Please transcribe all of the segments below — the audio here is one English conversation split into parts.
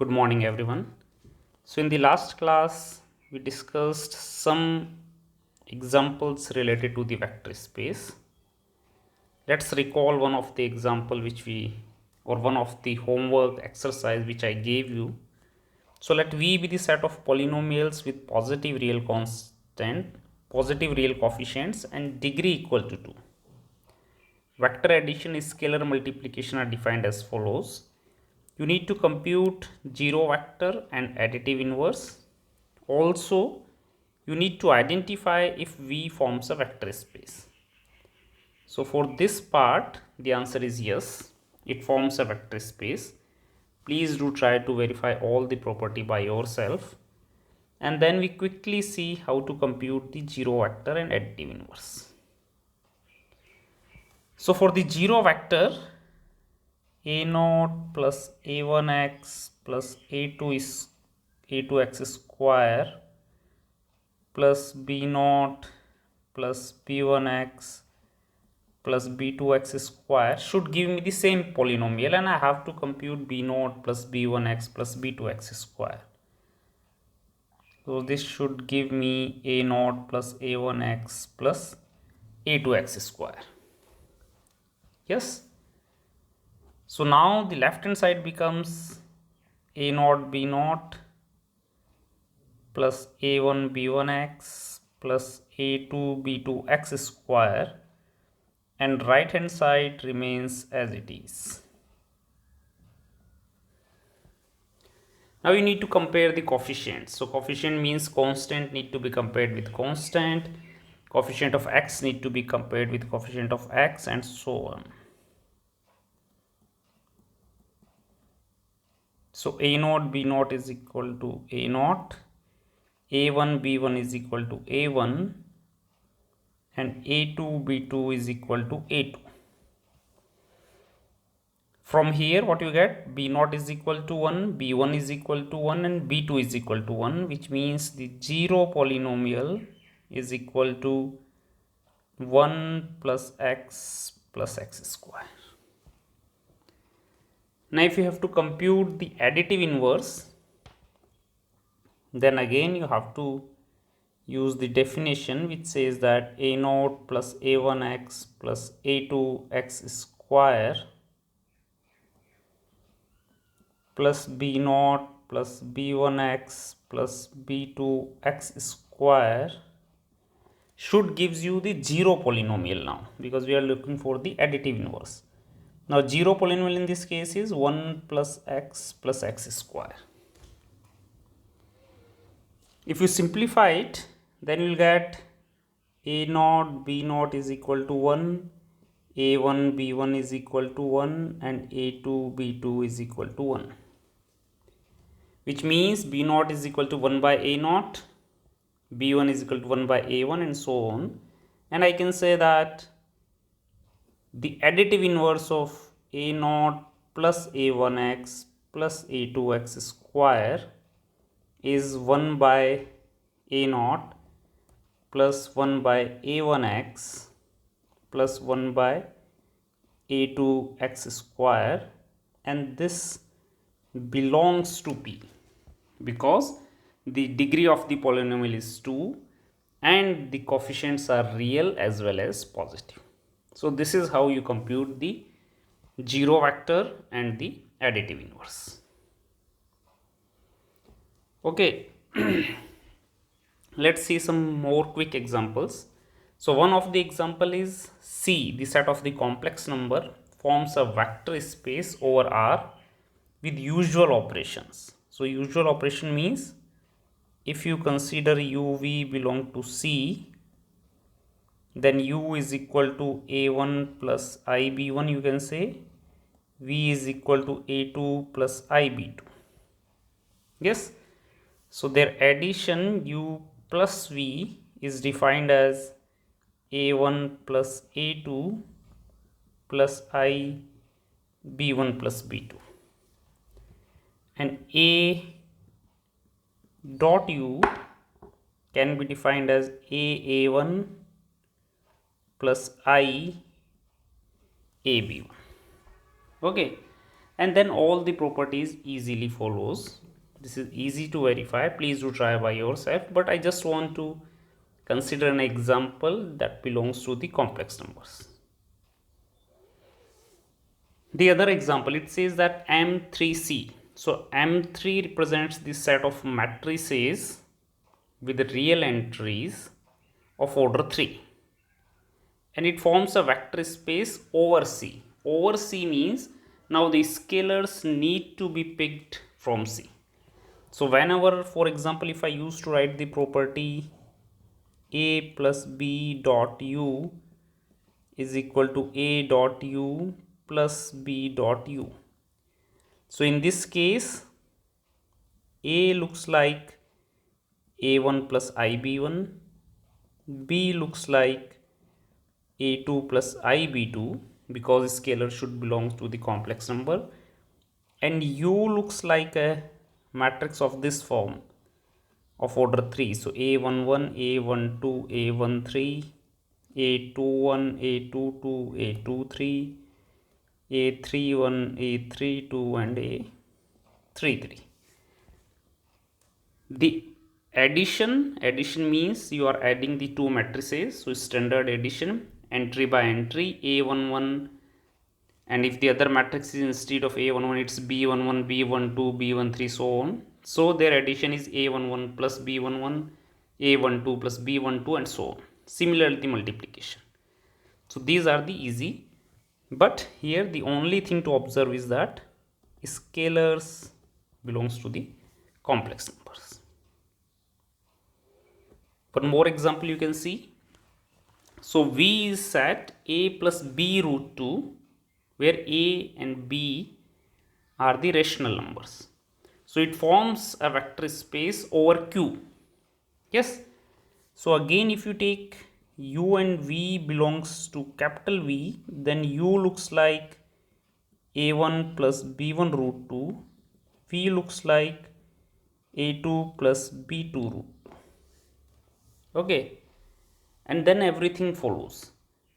Good morning, everyone. So, in the last class, we discussed some examples related to the vector space. Let's recall one of the example or one of the homework exercise which I gave you. So, let V be the set of polynomials with positive real coefficients, and degree equal to 2. Vector addition and scalar multiplication are defined as follows. You need to compute zero vector and additive inverse. Also, you need to identify if V forms a vector space. So for this part, the answer is yes, it forms a vector space. Please do try to verify all the property by yourself. And then we quickly see how to compute the zero vector and additive inverse. So for the zero vector, a0 plus a1x plus a2x square plus b0 plus b1x plus b2x square should give me the same polynomial, and I have to compute b0 plus b1x plus b2x square. So this should give me a0 plus a1x plus a2x square. Yes. So now the left hand side becomes a0 b0 plus a1 b1x plus a2 b2x square, and right hand side remains as it is. Now you need to compare the coefficients. So coefficient means constant need to be compared with constant, coefficient of x need to be compared with coefficient of x, and so on. So a0 b0 is equal to a0, a1 b1 is equal to a1, and a2 b2 is equal to a2. From here what you get, b0 is equal to 1, b1 is equal to 1, and b2 is equal to 1, which means the zero polynomial is equal to 1 plus x square. Now if you have to compute the additive inverse, then again you have to use the definition which says that a0 plus a1x plus a2x square plus b0 plus b1x plus b2x square should gives you the zero polynomial now, because we are looking for the additive inverse. Now zero polynomial in this case is 1 plus x square. If you simplify it, then you will get a0 b0 is equal to 1, a1 b1 is equal to 1, and a2 b2 is equal to 1, which means b0 is equal to 1 by a0, b1 is equal to 1 by a1, and so on. And I can say that the additive inverse of a0 plus a1x plus a2x square is 1 by a0 plus 1 by a1x plus 1 by a2x square, and this belongs to P because the degree of the polynomial is 2 and the coefficients are real as well as positive. So this is how you compute the zero vector and the additive inverse. Okay. Let's see some more quick examples. So one of the example is C, the set of the complex number forms a vector space over R with usual operations. So usual operation means if you consider uv belong to C, then u is equal to a1 plus ib1, you can say v is equal to a2 plus ib2. Yes. So their addition u plus v is defined as a1 plus a2 plus I b1 plus b2, and a dot u can be defined as a1 plus I ab1. Okay. and then all the properties easily follows. This is easy to verify. Please do try by yourself, but I just want to consider an example that belongs to the complex numbers. The other example, it says that M3C. So M3 represents the set of matrices with real entries of order 3, and it forms a vector space over C. Over C means now the scalars need to be picked from C. So whenever, for example, if I used to write the property A plus B dot U is equal to A dot U plus B dot U. So in this case, A looks like A1 plus IB1, B looks like A2 plus IB2 because scalar should belong to the complex number, and U looks like a matrix of this form of order 3. So A11, A12, A13, A21, A22, A23, A31, A32 and A33. The addition means you are adding the two matrices. So standard addition, entry by entry, A11, and if the other matrix is instead of A11 it's B11, B12, B13, so on. So their addition is A11 plus B11, A12 plus B12 and so on. Similarly the multiplication. So these are the easy, but here the only thing to observe is that scalars belongs to the complex numbers. One more example you can see. So V is set A plus B root 2, where A and B are the rational numbers. So it forms a vector space over Q. Yes. So again, if you take U and V belongs to capital V, then U looks like A1 plus B1 root 2. V looks like A2 plus B2 root 2. Okay. And then everything follows.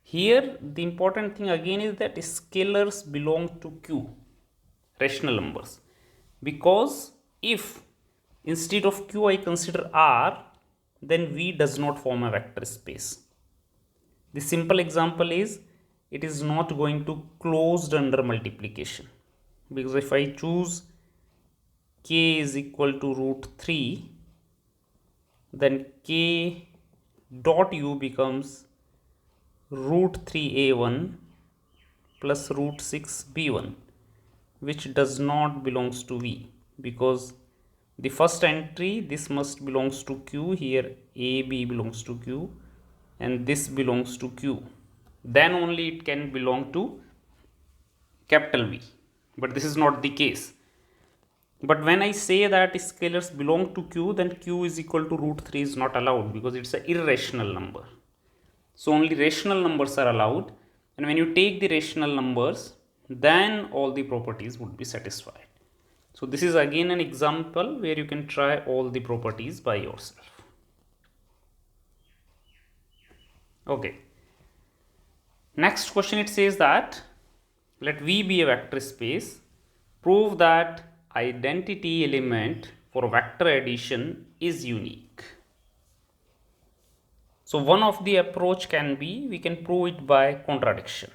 Here the important thing again is that scalars belong to Q, rational numbers, because if instead of Q I consider R, then V does not form a vector space. The simple example is it is not going to closed under multiplication, because if I choose K is equal to root 3, then K dot U becomes root 3A1 plus root 6B1, which does not belongs to V, because the first entry this must belongs to Q, here AB belongs to Q and this belongs to Q, then only it can belong to capital V, but this is not the case. But when I say that scalars belong to Q, then Q is equal to root 3 is not allowed because it's an irrational number. So only rational numbers are allowed, and when you take the rational numbers, then all the properties would be satisfied. So this is again an example where you can try all the properties by yourself. Okay. Next question, it says that let V be a vector space. Prove that identity element for vector addition is unique. So one of the approach can be, we can prove it by contradiction.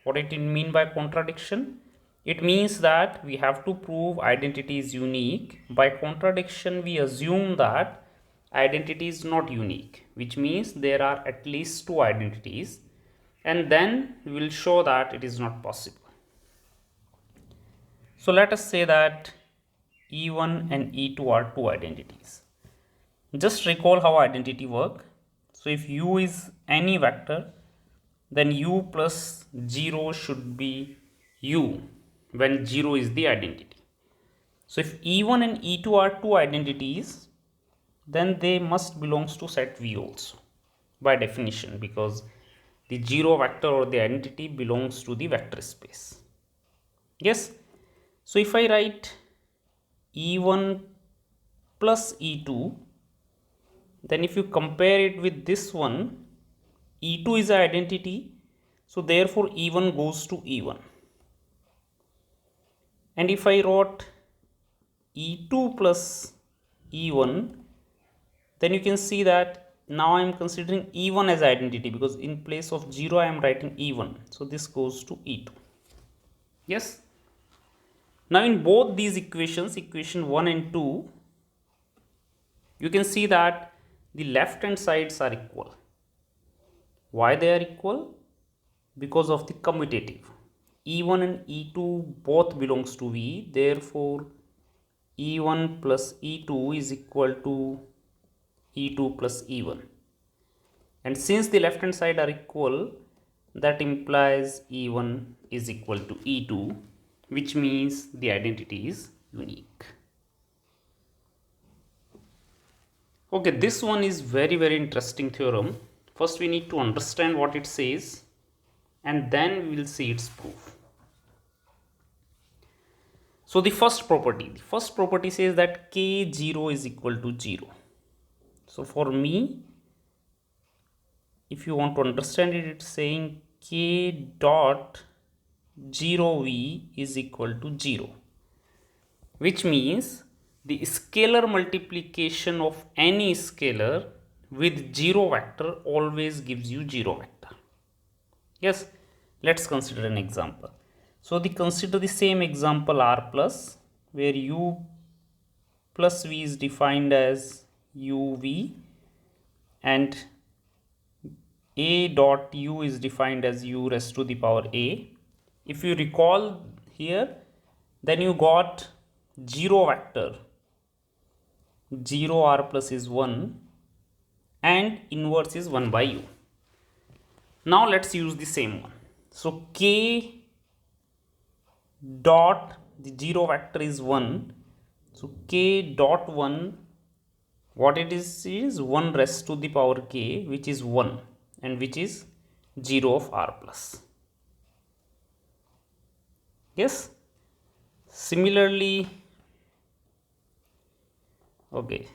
What it mean by contradiction? It means that we have to prove identity is unique. By contradiction, we assume that identity is not unique, which means there are at least two identities, and then we will show that it is not possible. So let us say that E1 and E2 are two identities. Just recall how identity work. So if U is any vector, then U plus 0 should be U when 0 is the identity. So if E1 and E2 are two identities, then they must belongs to set V also by definition, because the 0 vector or the identity belongs to the vector space. Yes. So if I write E1 plus E2, then if you compare it with this one, E2 is an identity, so therefore E1 goes to E1. And if I wrote E2 plus E1, then you can see that now I am considering E1 as identity, because in place of 0 I am writing E1. So this goes to E2. Yes. Now in both these equations, equation 1 and 2, you can see that the left hand sides are equal. Why they are equal? Because of the commutative. E1 and E2 both belongs to V, therefore E1 plus E2 is equal to E2 plus E1. And since the left hand side are equal, that implies E1 is equal to E2, which means the identity is unique. Okay, this one is very interesting theorem. First we need to understand what it says, and then we will see its proof. So the first property says that K0 is equal to 0. So for me, if you want to understand it, it's saying K dot 0V is equal to 0, which means the scalar multiplication of any scalar with 0 vector always gives you 0 vector. Yes, let's consider an example. So consider the same example R plus, where U plus V is defined as UV and A dot U is defined as U raised to the power A. If you recall here, then you got 0 vector, 0 R plus is 1 and inverse is 1 by U. Now let's use the same one. So K dot the 0 vector is 1. So K dot 1, what it is 1 raised to the power K, which is 1 and which is 0 of R plus. Yes. Similarly, okay,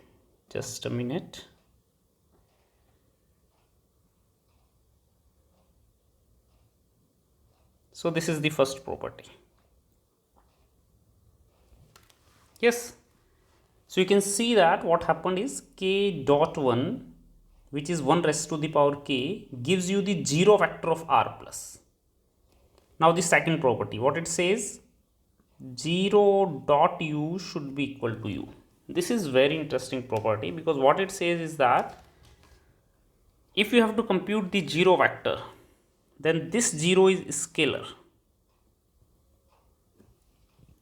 just a minute. So this is the first property. Yes. So you can see that what happened is K dot 1, which is 1 raised to the power K, gives you the 0 vector of R plus. Now the second property, what it says, 0 dot U should be equal to U. This is very interesting property, because what it says is that if you have to compute the 0 vector, then this 0 is scalar.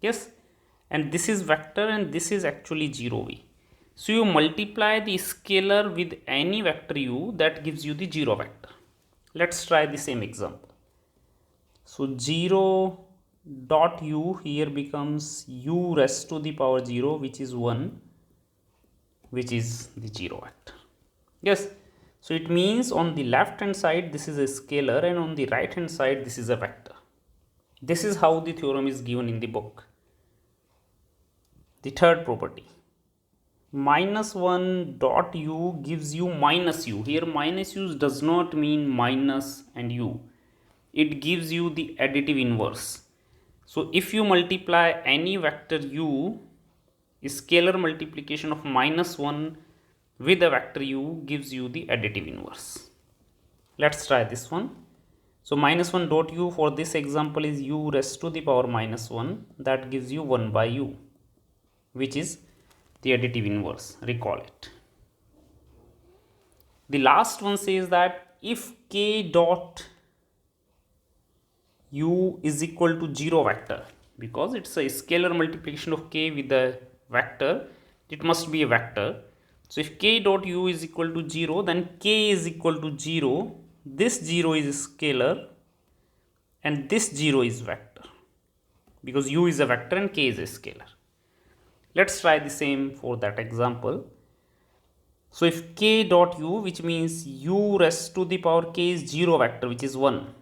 Yes, and this is vector and this is actually 0V. So you multiply the scalar with any vector U, that gives you the 0 vector. Let's try the same example. So 0 dot U here becomes U raised to the power 0, which is 1, which is the 0 vector. Yes, so it means on the left hand side this is a scalar and on the right hand side this is a vector. This is how the theorem is given in the book. The third property, minus 1 dot U gives you minus U. Here minus U does not mean minus and U. It gives you the additive inverse. So if you multiply any vector U, scalar multiplication of minus 1 with a vector U gives you the additive inverse. Let's try this one. So minus 1 dot U for this example is U raised to the power minus 1, that gives you 1 by U, which is the additive inverse. Recall it. The last one says that if K dot U is equal to 0 vector, because it's a scalar multiplication of K with a vector, it must be a vector. So if K dot U is equal to 0, then K is equal to 0. This 0 is scalar and this 0 is vector, because U is a vector and K is a scalar. Let's try the same for that example. So if K dot U, which means U raised to the power K is 0 vector, which is 1,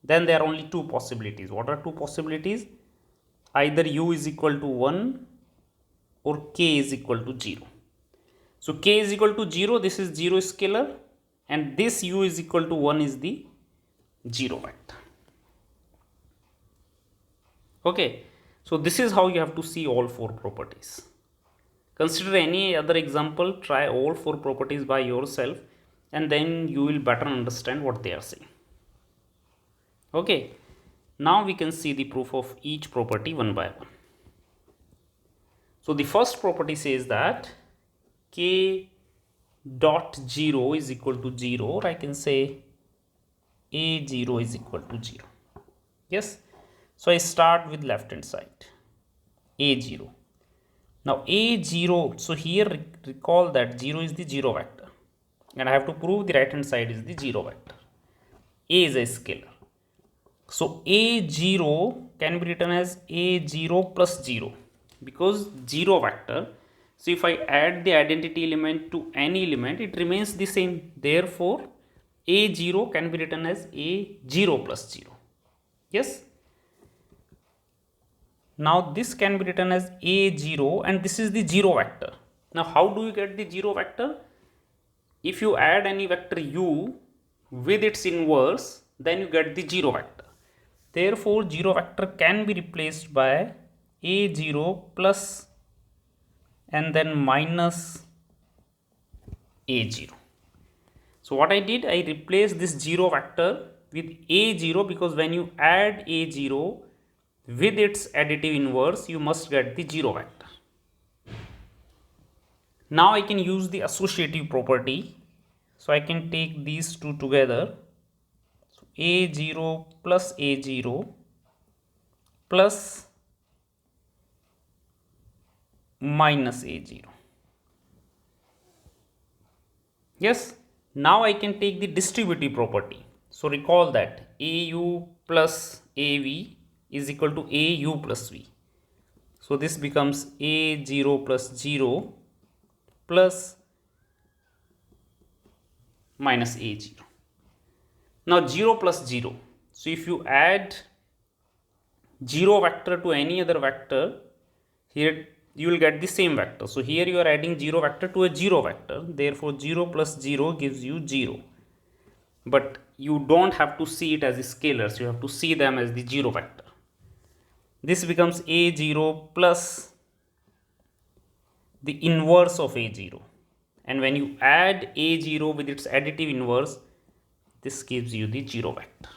then there are only two possibilities. What are two possibilities? Either U is equal to 1 or K is equal to 0. So K is equal to 0, this is 0 scalar, and this U is equal to 1 is the 0 vector. Okay. So this is how you have to see all four properties. Consider any other example, try all four properties by yourself, and then you will better understand what they are saying. Okay, now we can see the proof of each property one by one. So the first property says that k dot 0 is equal to 0, or I can say a0 is equal to 0. Yes, so I start with left hand side, a0. Now a0, so here recall that 0 is the 0 vector, and I have to prove the right hand side is the 0 vector. A is a scalar. So a0 can be written as a0 plus 0, because 0 vector. So if I add the identity element to any element, it remains the same. Therefore, a0 can be written as a0 plus 0. Yes. Now this can be written as a0, and this is the 0 vector. Now how do you get the 0 vector? If you add any vector u with its inverse, then you get the 0 vector. Therefore 0 vector can be replaced by a0 plus and then minus a0. So what I did, I replaced this 0 vector with a0, because when you add a0 with its additive inverse, you must get the 0 vector. Now I can use the associative property. So I can take these two together. So a0 plus a0 plus minus a0. Yes, now I can take the distributive property. So recall that au plus av is equal to au plus v. So this becomes a0 plus 0 plus minus a0. Now 0 plus 0. So if you add 0 vector to any other vector, here you will get the same vector. So here you are adding 0 vector to a 0 vector. Therefore 0 plus 0 gives you 0. But you don't have to see it as scalars. You have to see them as the 0 vector. This becomes a0 plus the inverse of a0. And when you add a0 with its additive inverse, this gives you the 0 vector.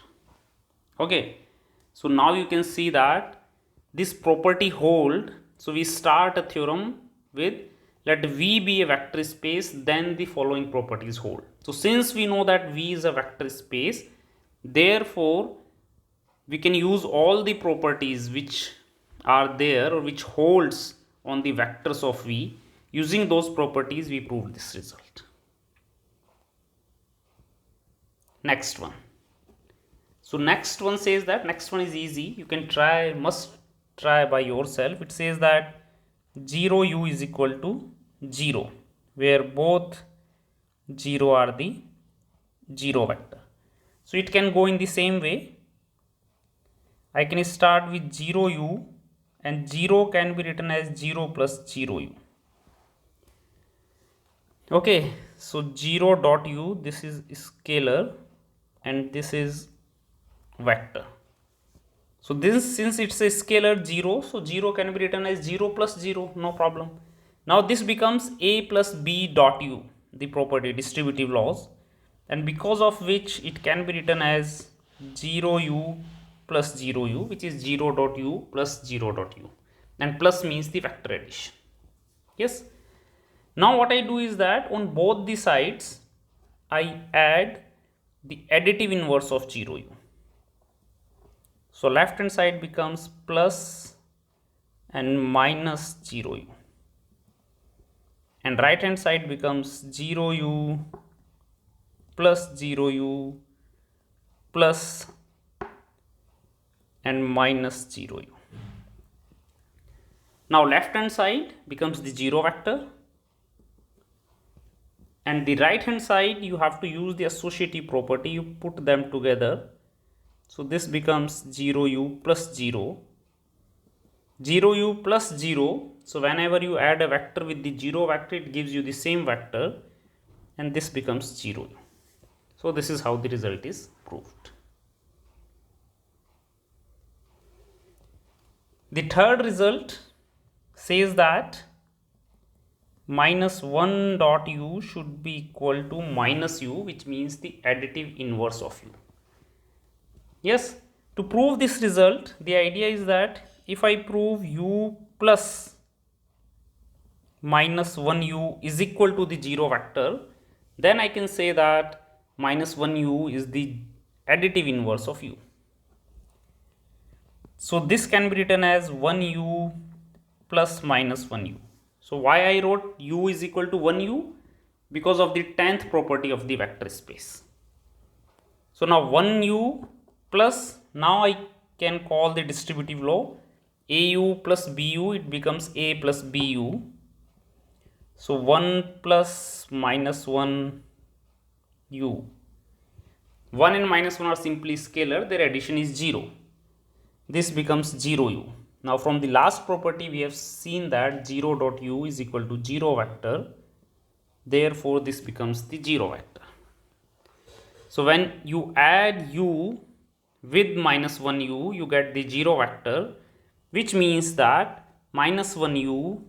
Okay. So now you can see that this property hold. So we start a theorem with let V be a vector space, then the following properties hold. So since we know that V is a vector space, therefore we can use all the properties which are there or which holds on the vectors of V. Using those properties, we proved this result. Next one. So next one says that, next one is easy. You can try, must try by yourself. It says that 0u is equal to 0, where both 0 are the 0 vector. So it can go in the same way. I can start with 0u, and 0 can be written as 0 plus 0u. Okay, so 0 dot u, this is scalar and this is vector. So this, since it's a scalar 0, so 0 can be written as 0 plus 0, no problem. Now this becomes a plus b dot u, the property distributive laws, and because of which it can be written as 0u plus 0u, which is 0 dot u plus 0 dot u, and plus means the vector addition. Yes. Now what I do is that on both the sides I add the additive inverse of 0u. So left hand side becomes plus and minus 0u, and right hand side becomes 0u plus 0u plus and minus 0u. Now left hand side becomes the 0 vector, and the right hand side you have to use the associative property, you put them together. So this becomes 0u plus 0, 0u plus 0. So whenever you add a vector with the 0 vector, it gives you the same vector, and this becomes 0u. So this is how the result is proved. The third result says that minus 1 dot u should be equal to minus u, which means the additive inverse of u. Yes, to prove this result, the idea is that if I prove u plus minus 1u is equal to the 0 vector, then I can say that minus 1u is the additive inverse of u. So this can be written as 1u plus minus 1u. So why I wrote u is equal to 1u? Because of the 10th property of the vector space. So now 1u plus, now I can call the distributive law au plus bu, it becomes a plus bu. So 1 plus minus 1 u. 1 and minus 1 are simply scalar, their addition is 0. This becomes 0u. Now from the last property we have seen that 0 dot u is equal to 0 vector. Therefore this becomes the 0 vector. So when you add u with minus 1u, you get the 0 vector, which means that minus 1u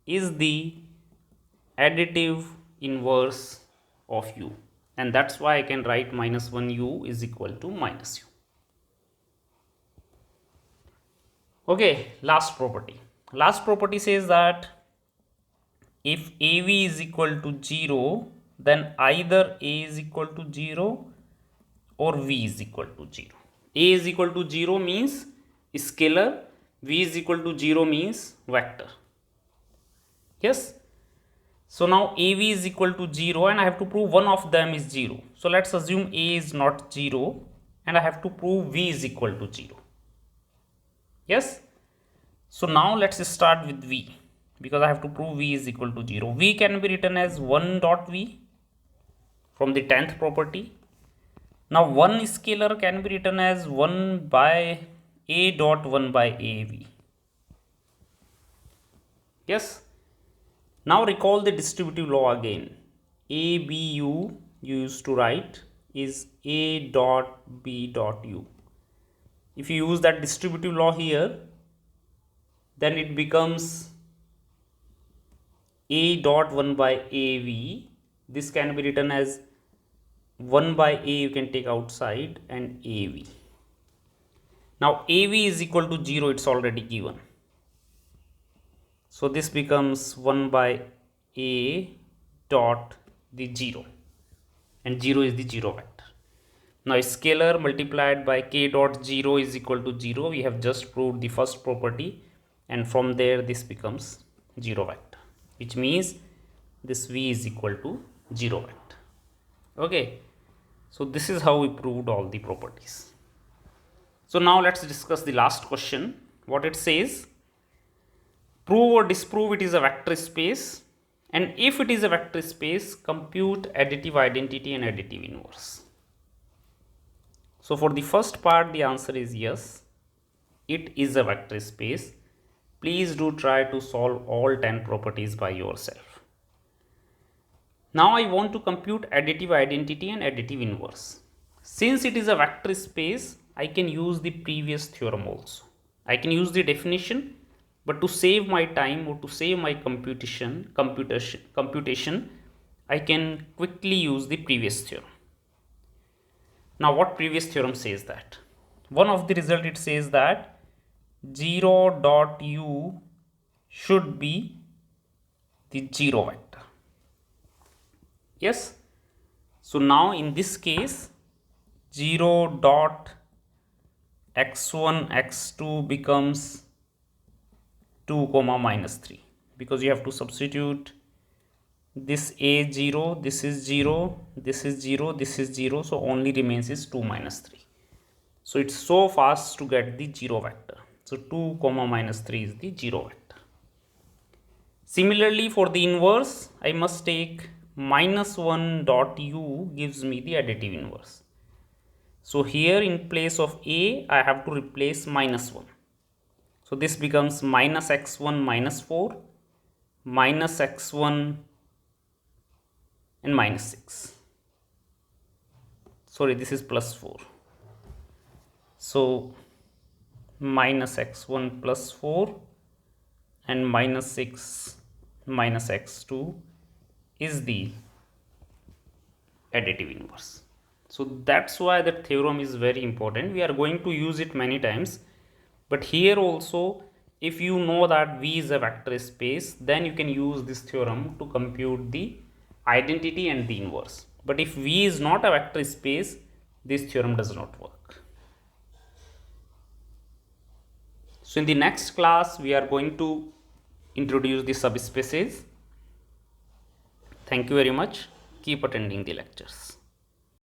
is the additive inverse of u, and that's why I can write minus 1u is equal to minus u. Okay, last property says that if av is equal to 0, then either a is equal to 0 or v is equal to 0. A is equal to 0 means scalar, v is equal to 0 means vector. Yes. So now av is equal to 0 and I have to prove one of them is 0. So let's assume a is not 0 and I have to prove v is equal to 0. Yes. So now let's start with v, because I have to prove v is equal to 0. V can be written as 1 dot v from the 10th property. Now one scalar can be written as 1 by a dot 1 by av. Yes. Now recall the distributive law again. A b u you used to write is a dot b dot u. If you use that distributive law here, then it becomes a dot 1 by av. This can be written as 1 by a, you can take outside, and av. Now av is equal to 0, it's already given. So this becomes 1 by a dot the 0, and 0 is the 0 vector. Now scalar multiplied by k dot 0 is equal to 0. We have just proved the first property, and from there this becomes 0 vector, which means this v is equal to 0 vector. Okay, so this is how we proved all the properties. So now let's discuss the last question. What it says: prove or disprove it is a vector space, and if it is a vector space, compute additive identity and additive inverse. So for the first part, the answer is yes, it is a vector space. Please do try to solve all 10 properties by yourself. Now I want to compute additive identity and additive inverse. Since it is a vector space, I can use the previous theorem also. I can use the definition, but to save my time or to save my computation, I can quickly use the previous theorem. Now what previous theorem says that? One of the result, it says that 0 dot u should be the 0 vector. Yes. So now in this case, 0 dot x1 x2 becomes 2 comma minus 3, because you have to substitute this a0, this is 0, this is 0, this is 0, so only remains is 2 minus 3. So it's so fast to get the 0 vector. So 2 comma minus 3 is the 0 vector. Similarly, for the inverse, I must take minus 1 dot u gives me the additive inverse. So here in place of a, I have to replace minus 1. So this becomes minus x1 minus 4, minus x1 and minus 6. Sorry, this is plus 4. So minus x1 plus 4 and minus 6 minus x2 is the additive inverse. So that's why that theorem is very important. We are going to use it many times, but here also if you know that V is a vector space, then you can use this theorem to compute the identity and the inverse. But if V is not a vector space, this theorem does not work. So in the next class we are going to introduce the subspaces. Thank you very much. Keep attending the lectures.